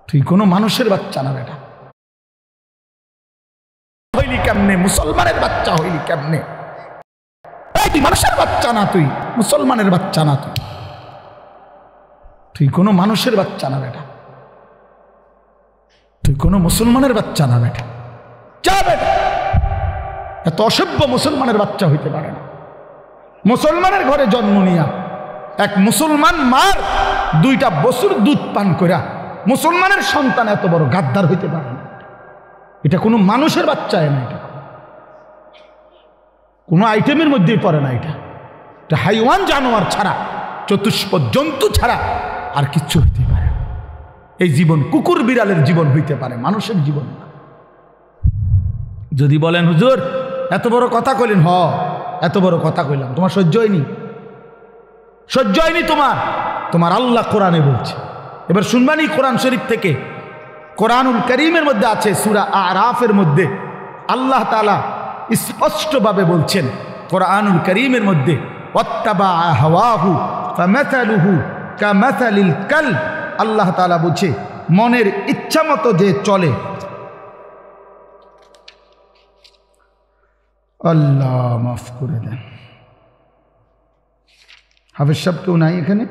তুই কোনো মানুষের বাচ্চা না বেটা। হইলি কেমনে? মুসলমানের বাচ্চা হইলি কেমনে? তুই মানুষের বাচ্চা না, তুই মুসলমানের বাচ্চা না, তুই কোনো মানুষের বাচ্চা না বেটা, তুই কোনো মুসলমানের বাচ্চা না বেটা। যা বেটা, এত অসভ্য মুসলমানের বাচ্চা হইতে পারে না। মুসলমানের ঘরে জন্ম নিয়া এক মুসলমান মার 2টা বছর দুধ পান করা মুসলমানের সন্তান এত বড় গাদ্দার হইতে পারে না। এটা কোনো মানুষের বাচ্চা না, এটা কোনো আইটেমের মধ্যেই পড়ে না। এটা হাইওয়ান জানোয়ার ছাড়া, চতুষ্প জন্তু ছাড়া আর কিচ্ছু হইতে পারে না। এই জীবন কুকুর বিড়ালের জীবন হইতে পারে, মানুষের জীবন না। যদি বলেন হুজুর এত বড় কথা কইলেন, এত বড় কথা কইলাম, তোমার সহ্য হয়নি? সহ্য হয়নি তোমার আল্লাহ কোরআনে বলছে। এবার শুনবানি কোরআন শরীফ থেকে, কোরআনুল কারীমের মধ্যে আছে সূরা আরাফের মধ্যে আল্লাহ তাআলা স্পষ্টভাবে বলছেন কোরআনুল কারীমের মধ্যে, ওয়াত্তাবা হাওয়াহু ফামাসালুহু কামাসালিল কালব। আল্লাহ তাআলা বলছে মনের ইচ্ছা মতো যে চলে। আল্লাহ মাফ করে দেন। হাফেজ সাহেব কেউ নাই এখানে?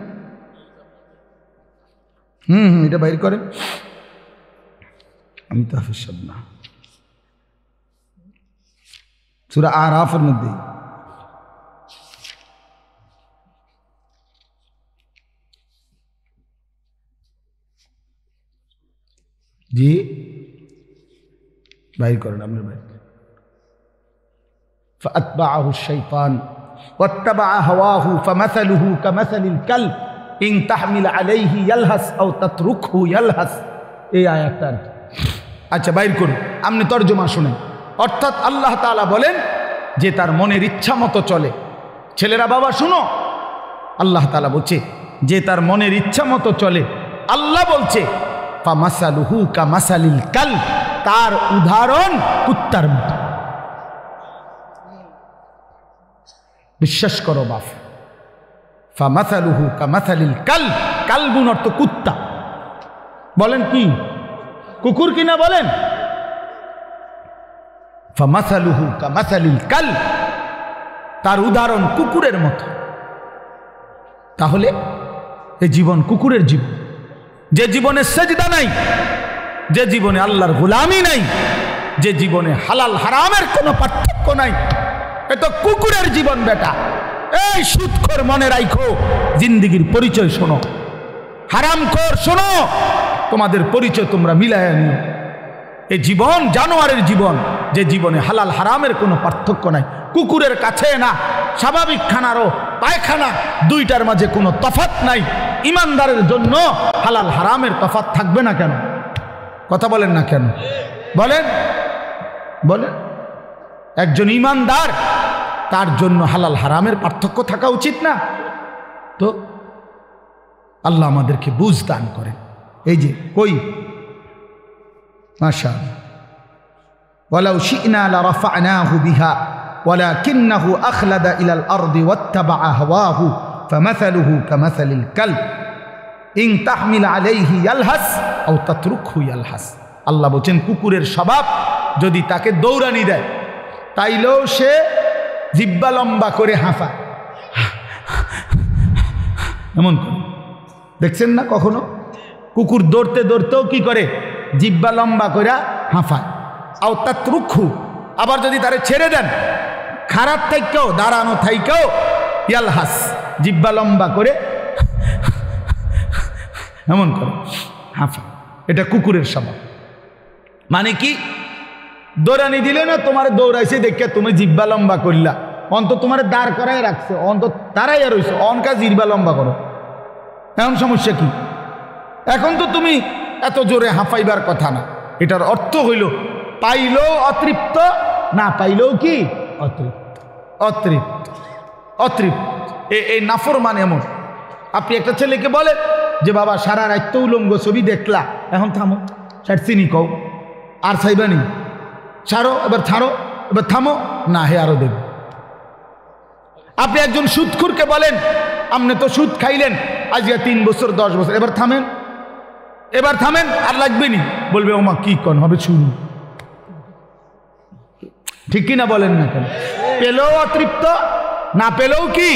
এটা বাইর করেন। আমি তো হাফেজ সাহেব না। সূরা আরাফের মধ্যে জি বাইর করেন, আপনি বাইর। فأتبعه الشيطان واتبع هواه فمثله كمثل الكلب إن تحمل عليه يلهث أو تتركه يلهث। এই আয়াতটা আচ্ছা বাইর করুন, আপনি তরজমা শুনেন। অর্থাৎ আল্লাহ তাআলা বলেন যে তার মনের ইচ্ছা মতো চলে। ছেলেরা বাবা শুনো, আল্লাহ তাআলা বলছে যে তার মনের ইচ্ছা মতো চলে। আল্লাহ বলছে ফামাসালুহু কামাসালিল কালব, তার উদাহরণ কুত্তার মতো। বিশ্বাস করো বাপ, ফামাসালুহু কামাসালিল কালব, কালবুন অর্থ কুত্তা। বলেন কি কুকুর কিনা বলেন? ফামাসালুহু কামাসালিল কালব, তার উদাহরণ কুকুরের মতো। তাহলে এই জীবন কুকুরের জীবন, যে জীবনে সেজদা নাই, যে জীবনে আল্লাহর গোলামি নাই, যে জীবনে হালাল হারামের কোনো পার্থক্য নাই, এ তো কুকুরের জীবন বেটা। এই সুদখোর মনে রাখো, জিন্দেগির পরিচয় শোনো, হারামখোর শোনো, তোমাদের পরিচয় তোমরা মিলাইয়া নিও। এই জীবন জানোয়ারের জীবন, যে জীবনে হালাল হারামের কোনো পার্থক্য নাই। কুকুরের কাছে না, স্বাভাবিক খানারও পায়খানা, 2টার মাঝে কোনো তফাৎ নাই। ইমানদারের জন্য হালাল হারামের তফাৎ থাকবে না কেন? কথা বলেন না কেন? বলেন বলেন। একজন ইমানদার, তার জন্য হালাল হারামের পার্থক্য থাকা উচিত না? তো আল্লাহ আমাদেরকে বুঝ দান করেন। এই যে কই মাশাআল্লাহ, ওয়ালাউ শি'না লারাফা'নাহু বিহা ওয়ালাকিন্নাহু আখলাদা ইলাল আরদি ওয়াত্তাবা'a হাওয়াহু ফামাসালুহু কামাসালিল কালব ইন তাহমিল আলাইহি ইয়ালহাস আও তাতরুকহু ইয়ালহাস। আল্লাহ বলেন কুকুরের স্বভাব, যদি তাকে দৌড়ানি দেয় তাইলেও সে জিহ্বা লম্বা করে হাঁফায়। এমন করে দেখছেন না কখনো? কুকুর দৌড়তে দৌড়তেও কি করে? জিহ্বা লম্বা করে হাঁফায়। আও তাতরুকহু, আবার যদি তারে ছেড়ে দেন, খারাপ থাইকেও দাঁড়ানো থাইকেও ইয়ালহাস, জিহ্বা লম্বা করে এমন করে হাঁফায়। এটা কুকুরের স্বভাব। মানে কি? দৌড়ানি দিলে না, তোমার দৌড়াইছে দেখে তুমি জিহ্বা লম্বা করলা, অন্ত তোমার দাঁড় করাই রাখছে, অন্ত দাঁড়াইয়া রইছো, অনকা জিহ্বা লম্বা করো। এমন সমস্যা কি? এখন তো তুমি এত জোরে হাঁফাইবার কথা না। এটার অর্থ হইল পাইলেও অতৃপ্ত, না পাইলেও কি অতৃপ্ত। অতৃপ্ত অতৃপ্ত এই নাফরমান এমন। আপনি একটা ছেলেকে বলেন যে বাবা সারা রাত তো উলঙ্গ ছবি দেখলা, এখন থামো, স্যার চিনি কও, আর চাইবানি, ছাড়ো, এবার ছাড়ো, এবার থামো, না হে আরো দেব। আপনি একজন সুদখোরকে বলেন আপনি তো সুদ খাইলেন, আজকে 3 বছর 10 বছর, এবার থামেন আর লাগবে নি, বলবে ওমা কি কন হবে শুরু। ঠিক কিনা বলেন না কেন? পেলেও অতৃপ্ত, না পেলেও কি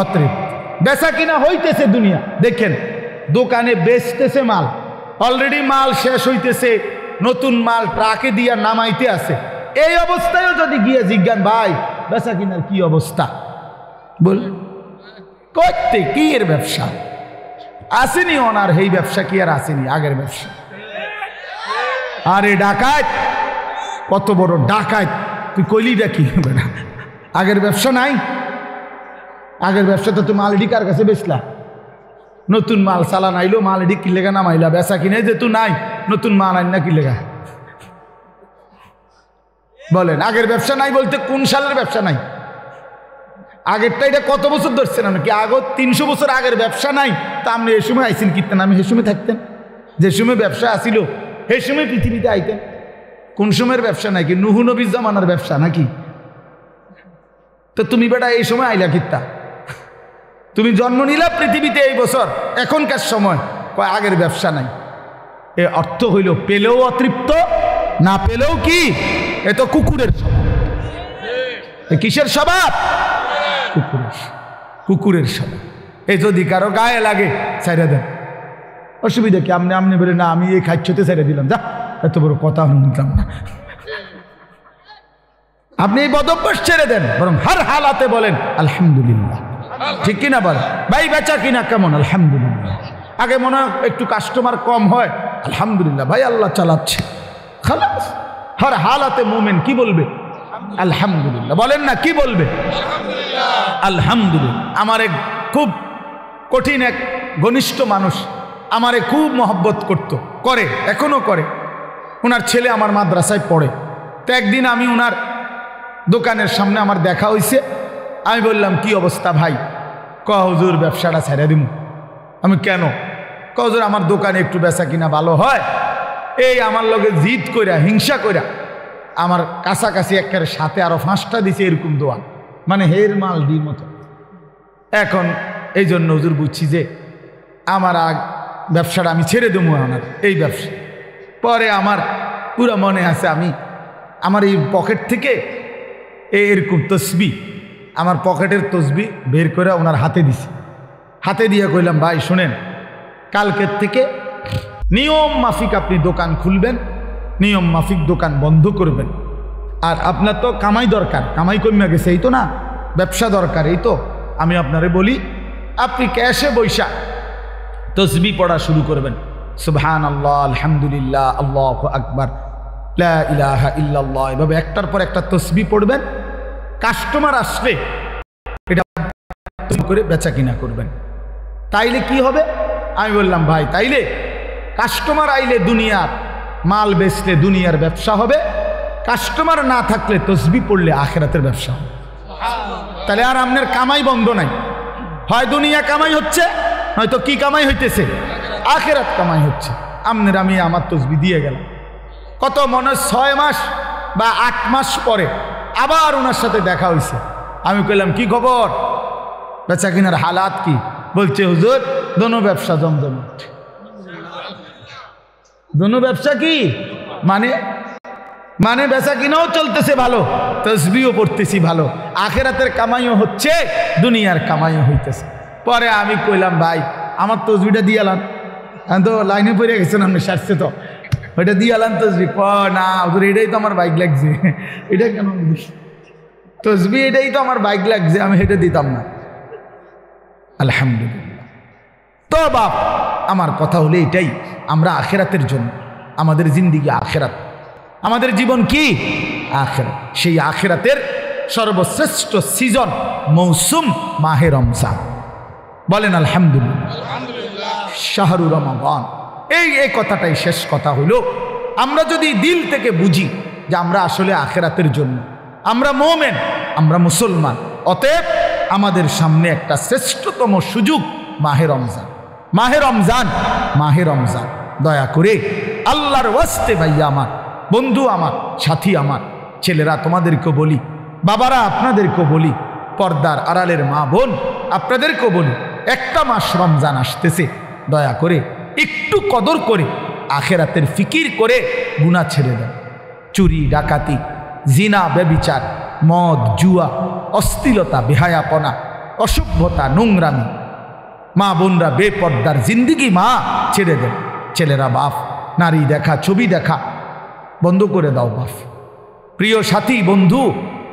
অতৃপ্ত। বেচা কিনা হইতেছে দুনিয়া, দেখেন দোকানে বেচতেছে মাল, অলরেডি মাল শেষ হইতেছে, নতুন মাল ট্রাকে দিয়া নামাইতে আছে। এই অবস্থায়ও যদি গিয়ে জিজ্ঞান ভাই বেচা কিনার কি অবস্থা, বল করতে কি এর ব্যবসা আসেনি, ওনার এই ব্যবসা কি আর আসেনি আগের ব্যবসা। আরে ডাকাত, কত বড় ডাকাত তুই, কইলিটা কি হবে না? আগের ব্যবসা নাই, আগের ব্যবসা তো তুমি মালডি কার কাছে বেচলা, নতুন মাল চালান আইলো, মালডি কি লেগা নামাইলা, বেচা কিনে যে তুই নাই, নতুন মাল আইন না কি লেগা বলেন? আগের ব্যবসা নাই বলতে কোন সালের ব্যবসা নাই? আগেরটা এটা কত বছর ধরছেন নাকি? আগে 300 বছর আগের ব্যবসা নাই, তা আপনি এ সময় আইসেন কিনতেন, আমি সে সময় থাকতেন, যে সময় ব্যবসা আসিল সেই সময় পৃথিবীতে আইতেন। কোন সময়ের ব্যবসা নাই? কি নুহু নবীর জামানার ব্যবসা নাকি? তো তুমি বেটা এই সময় আইলা কিত্তা? তুমি জন্ম নিলা পৃথিবীতে এই বছর, এখনকার সময় কয় আগের ব্যবসা নাই। এ অর্থ হইল পেলেও অতৃপ্ত, না পেলেও কি? এ তো কুকুরের স্বভাব। কিসের স্বভাব? কুকুরের স্বভাব। এই যদি কারো গায়ে লাগে ছাইড়া দেন, অসুবিধা কি? আপনি বলে না আমি এই খাচ্ছতে ছেড়ে দিলাম, যা এত বড় কথা আমি নিতাম না। আপনি এই বদভ্যাস ছেড়ে দেন, বরং হর হালাতে বলেন আলহামদুলিল্লাহ। ঠিক কিনা বলেন? ভাই বেচা কিনা কেমন? আলহামদুলিল্লাহ। আগে মনে হয় একটু কাস্টমার কম হয়, আলহামদুলিল্লাহ ভাই আল্লাহ চালাচ্ছে, খালাস। হর হালাতে মুমিন কি বলবে? আলহামদুলিল্লাহ। বলেন না কি বলবে? আলহামদুলিল্লাহ। আমার এক খুব কঠিন এক ঘনিষ্ঠ মানুষ আমারে খুব মহব্বত করে, এখনো করে। ওনার ছেলে আমার মাদ্রাসায় পড়ে। তো একদিন আমি ওনার দোকানের সামনে আমার দেখা হয়েছে, আমি বললাম কি অবস্থা ভাই? হুজুর ব্যবসাটা ছেড়ে দিব। আমি কেন? হুজুর আমার দোকানে একটু বেচা কিনা ভালো হয়, এই আমার লগে জিদ কইরা হিংসা কইরা আমার কাছাকাছি একেবারে সাথে আরো 5টা দিছে এরকম দোয়া, মানে হের মাল ডির মতো। এখন এই জন্য হুজুর বুঝছি যে আমার ব্যবসাটা আমি ছেড়ে দেবো আমার এই ব্যবসা। পরে আমার পুরো মনে আছে, আমি আমার এই পকেট থেকে এরকম তসবি, আমার পকেটের তসবি বের করে ওনার হাতে দিছি। হাতে দিয়ে কইলাম ভাই শুনেন, কালকের থেকে নিয়ম মাফিক আপনি দোকান খুলবেন, নিয়ম মাফিক দোকান বন্ধ করবেন। আর আপনার তো কামাই দরকার, কামাই কমে গেছে এই তো না, ব্যবসা দরকার এই তো। আমি আপনারে বলি আপনি ক্যাশে বৈশা তসবি পড়া শুরু করবেন, সুবহানাল্লাহ, আলহামদুলিল্লাহ, আল্লাহু আকবার, লা ইলাহা ইল্লাল্লাহ, এভাবে একটার পর একটা তসবি পড়বেন। কাস্টমার আসলে এটা করে বেচা কিনা করবেন। তাইলে কি হবে? আমি বললাম ভাই তাইলে কাস্টমার আইলে দুনিয়ার মাল বেচলে দুনিয়ার ব্যবসা হবে, কাস্টমার না থাকলে তসবি পড়লে আখিরাতের ব্যবসা হবে। তাহলে আর আপনার কামাই বন্ধ নাই, হয় দুনিয়া কামাই হচ্ছে, নয়তো কি কামাই হইতেছে? আখিরাত কামাই হচ্ছে। আপনার আমি আমার তসবি দিয়ে গেলাম। কত মনে 6 মাস বা 8 মাস পরে আবার ওনার সাথে দেখা হয়েছে। আমি কইলাম কি খবর, বেচা কিনার হালাত কি? বলছে হুজুর দোনো ব্যবসা জমজমাট। দোনো ব্যবসা কি মানে বেচা কিনাও চলতেছে ভালো, তসবিও পড়তেছি ভালো, আখিরাতের কামাইও হচ্ছে, দুনিয়ার কামাইও হইতেছে। পরে আমি কইলাম ভাই আমার তসবিটা দিয়ে আলান, তো লাইনে পড়ে গেছেন আপনি সারছে তো, ওইটা দিয়ে আলান তসবি। না হুজুর এটাই তো আমার বাইক লাগছে। এটা কেন তসবি? এটাই তো আমার বাইক লাগছে, আমি এটা দিতাম না। আলহামদুলিল্লাহ। তো বাপ আমার কথা হলে এটাই, আমরা আখিরাতের জন্য, আমাদের জিন্দিগি আখিরাত, আমাদের জীবন কি আখিরাত। সেই আখিরাতের সর্বশ্রেষ্ঠ সিজন মৌসুম মাহে রমজান। বলেন আলহামদুলিল্লাহ, শাহরু রমাদান। এই কথাটাই শেষ কথা হইল। আমরা যদি দিল থেকে বুঝি যে আমরা আসলে আখিরাতের জন্য, আমরা মুমিন, আমরা মুসলমান, অতএব আমাদের সামনে একটা শ্রেষ্ঠতম সুযোগ মাহে রমজান। মাহে রমজান, মাহে রমজান। দয়া করে আল্লাহর ওয়াস্তে ভাইয়া আমার, বন্ধু আমার, সাথী আমার, ছেলেরা তোমাদেরকে বলি, বাবারা আপনাদেরকে বলি, পর্দার আড়ালের মা বোন আপনাদেরকেও বলি, একটা মাস রমজান আসতেছে, দয়া করে একটু কদর করে আখেরাতের ফিকির করে গুনাহ ছেড়ে দেন। চুরি, ডাকাতি, জিনা, ব্যভিচার, মদ, জুয়া, অশ্লীলতা, বেহায়াপনা, অসভ্যতা, নোংরামি, মা বোনরা বেপর্দার জিন্দিগি মা ছেড়ে দেন। ছেলেরা বাপ, নারী দেখা, ছবি দেখা বন্ধ করে দাও বাপ। প্রিয় সাথী, বন্ধু,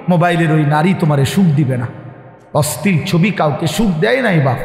মোবাইলের ওই নারী তোমারে সুখ দিবে না। অশ্লীল ছবি কাউকে সুখ দেয় নাই বাপ।